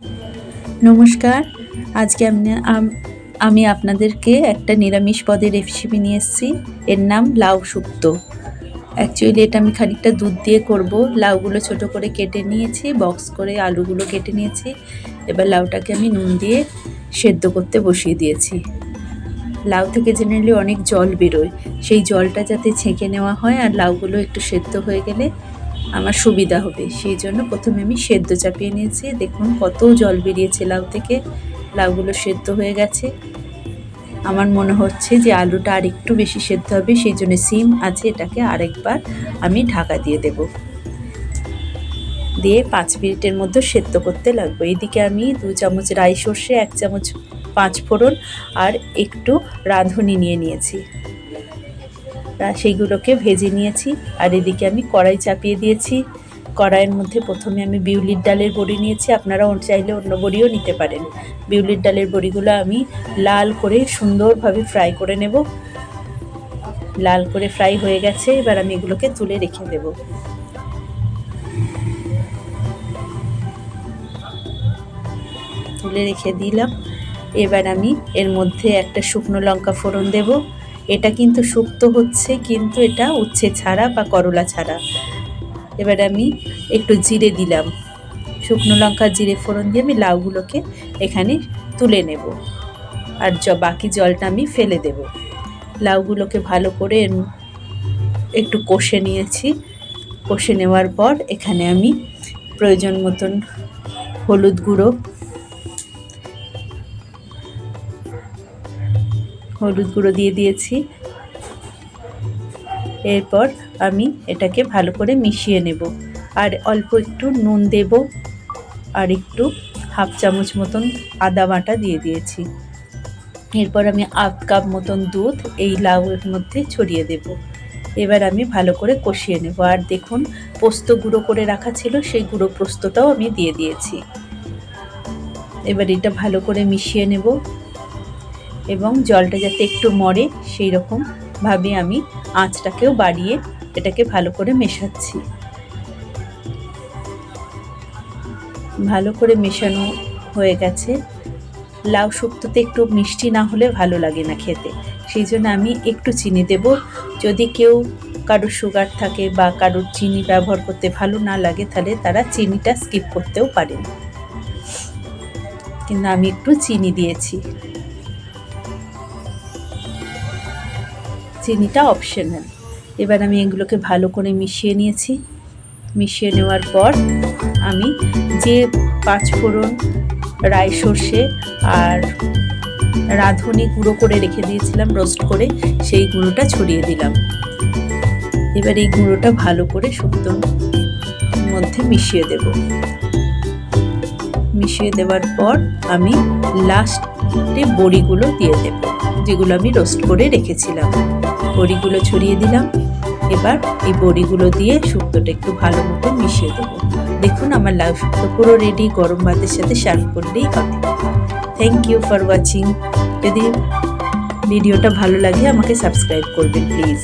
নমস্কার। আজকে আমি আপনাদেরকে একটা নিরামিষ পদের রেসিপি নিয়ে এসেছি। এর নাম লাউ শুক্তো। অ্যাকচুয়ালি এটা আমি খানিকটা দুধ দিয়ে করব। লাউগুলো ছোট করে কেটে নিয়েছি, বক্স করে আলুগুলো কেটে নিয়েছি। এবার লাউটাকে আমি নুন দিয়ে সেদ্ধ করতে বসিয়ে দিয়েছি। লাউ থেকে জেনারেলি অনেক জল বেরোয়, সেই জলটা যাতে ছেঁকে নেওয়া হয় আর লাউগুলো একটু সেদ্ধ হয়ে গেলে আমার সুবিধা হবে, সেই জন্য প্রথমে আমি সেদ্ধ চাপিয়ে নিয়েছি। দেখুন কত জল বেরিয়েছে লাউ থেকে। লাউগুলো সেদ্ধ হয়ে গেছে। আমার মনে হচ্ছে যে আলুটা আর একটু বেশি সেদ্ধ হবে, সেই জন্য সিম আছে, এটাকে আরেকবার আমি ঢাকা দিয়ে দেব। দিয়ে 5 মিনিটের মধ্যে সেদ্ধ করতে লাগবে। এইদিকে আমি 2 চামচ রাই সর্ষে, 1 চামচ 5 ফোড়ন আর একটু রাঁধুনি নিয়ে নিয়েছি, সেইগুলোকে ভেজে নিয়েছি। আর এদিকে আমি কড়াই চাপিয়ে দিয়েছি। কড়াইয়ের মধ্যে প্রথমে আমি বিউলির ডালের বড়ি নিয়েছি, আপনারা চাইলে অন্য বড়িও নিতে পারেন। বিউলির ডালের বড়িগুলো আমি লাল করে সুন্দরভাবে ফ্রাই করে নেব। লাল করে ফ্রাই হয়ে গেছে, এবার আমি এগুলোকে তুলে রেখে দেব। তুলে রেখে দিলাম। এবার আমি এর মধ্যে একটা শুকনো লঙ্কা ফোড়ন দেব। এটা কিন্তু শুক্তো হচ্ছে, কিন্তু এটা উচ্ছে ছাড়া বা করলা ছাড়া। এবার আমি একটু জিরে দিলাম। শুকনো লঙ্কা জিরে ফোড়ন দিয়ে আমি লাউগুলোকে এখানে তুলে নেব, আর বাকি জলটা আমি ফেলে দেব। লাউগুলোকে ভালো করে একটু কষে নিয়েছি। কষে নেওয়ার পর এখানে আমি প্রয়োজন মতন হলুদ গুঁড়ো দিয়ে দিয়েছি। এরপর আমি এটাকে ভালো করে মিশিয়ে নেব, আর অল্প একটু নুন দেব, আর একটু হাফ চামচ মতন আদা বাটা দিয়ে দিয়েছি। এরপর আমি 1 কাপ মতন দুধ এই লাউয়ের মধ্যে ছড়িয়ে দেব। এবার আমি ভালো করে কষিয়ে নেব। আর দেখুন পোস্ত গুঁড়ো করে রাখা ছিল, সেই গুঁড়ো পোস্তটাও আমি দিয়ে দিয়েছি। এবার এটা ভালো করে মিশিয়ে নেব, এবং জলটা যাতে একটু মরে সেই রকম ভাবে আমি আঁচটাকেও বাড়িয়ে এটাকে ভালো করে মেশাচ্ছি। ভালো করে মেশানো হয়ে গেছে। লাউ শুক্তোতে একটু মিষ্টি না হলে ভালো লাগে না খেতে, সেই জন্য আমি একটু চিনি দেব। যদি কারোর সুগার থাকে বা কারোর চিনি ব্যবহার করতে ভালো না লাগে, তাহলে তারা চিনিটা স্কিপ করতেও পারেন, কিন্তু আমি একটু চিনি দিয়েছি। চিনিটা অপশনাল। এবার আমি এগুলোকে ভালো করে মিশিয়ে নিয়েছি। মিশিয়ে নেওয়ার পর আমি যে 5 ফোড়ন, রাই সর্ষে আর রাঁধুনি গুঁড়ো করে রেখে দিয়েছিলাম রোস্ট করে, সেই গুঁড়োটা ছড়িয়ে দিলাম। এবার এই গুঁড়োটা ভালো করে শুক্তোর মধ্যে মিশিয়ে দেব। মিশিয়ে দেওয়ার পর আমি লাস্টে বড়িগুলো দিয়ে দেব, যেগুলো আমি রোস্ট করে রেখেছিলাম। বড়িগুলো ছড়িয়ে দিলাম। এবার এই বড়িগুলো দিয়ে শুক্তোটা একটু ভালো মতো মিশিয়ে দেবো। দেখুন আমার লাউ শুক্তো পুরো রেডি, গরম ভাতের সাথে সার্ভ করলেই হবে। Thank you for watching. যদি ভিডিওটা ভালো লাগে আমাকে সাবস্ক্রাইব করবেন প্লিজ।